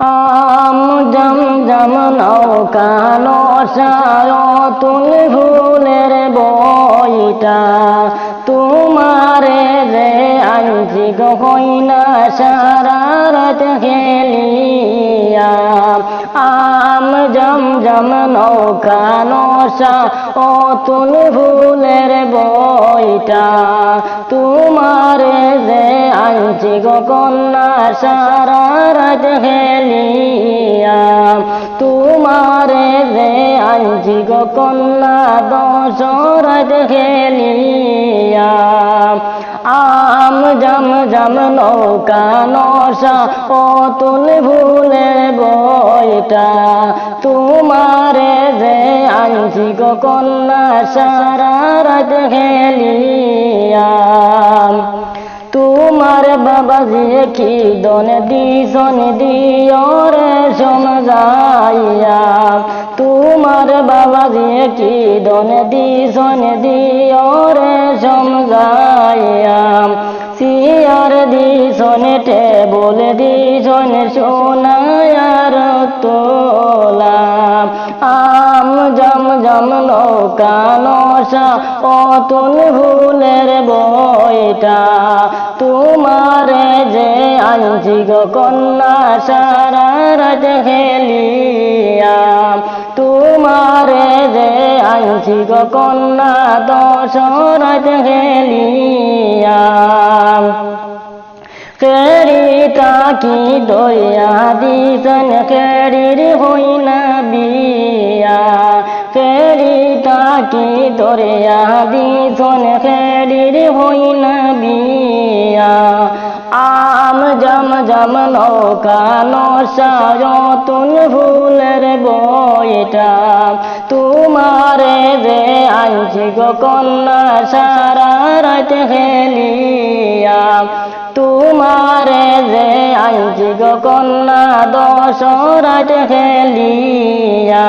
আম জম জম নৌকা নশায় তুল ফুলের বইটা তোমারে যে আনছি গহনা সারা রাত খেলিয়া আম জম জম নৌকা নশা ও তুল ফুলের বইটা তোমারে যে আনছি গহনা সারা রাত খেলিয়া তোমারে যে আনছি গহনা দশরাত খেলিয়া আম জম জম নৌকা নশা ও তুল ফুলের বইটা তোমারে যে আনছি গহনা সারা রাত খেলিয়া তোমার বাবা যে কি দন দিশন দিয়রে সমঝাইয়া তোমার বাবা যে কি দন দিশন দিয়রে সমঝাইয়া সিয়ার দিশন টেবল দিশন সোনায়ার তোলা আম জম জম নৌকা নশা অতুল ফুলের বইটা তোমারে যে আনছি গহনা সারা রাত খেলিয়া তোমারে যে আনছি গহনা দশরাত খেলিয়া কেরিটা কি দয়া দিশন কেরির হই না বিয়া কেরিটা কি দয়া দিশন কেরির হই না বিয়া আম জম জম নৌকা নশায় তুল ফুলের বইটা তোমারে যে আনছি গহনা সারা রাত খেলিয়া তোমারে যে আনছি গহনা দশরাত খেলিয়া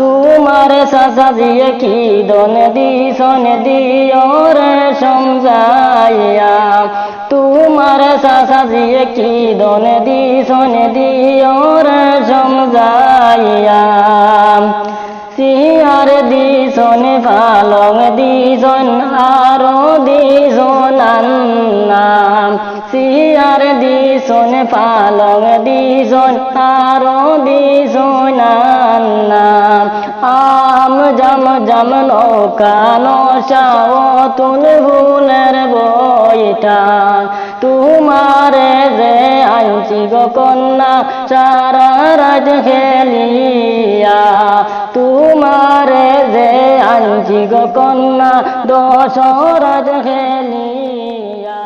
তোমার চাচা দিয়ে কি দন দিশন দিয়রে সমঝাইয়া তোমার চাচা দিয়ে কি দন দিশন দিয়রে সমঝাইয়া সিয়ার দিশন পালং দিশন আরো দিশন আন্নাম সিয়ার দিশন পালং দিশন আরো দিশন আন্নাম আম জম জম নৌকা নশা ও তুল ফুলের বইটা তোমারে যে আনছি গহনা সারা রাত খেলিয়া তোমারে যে আনছি গহনা দশরাত খেলিয়া।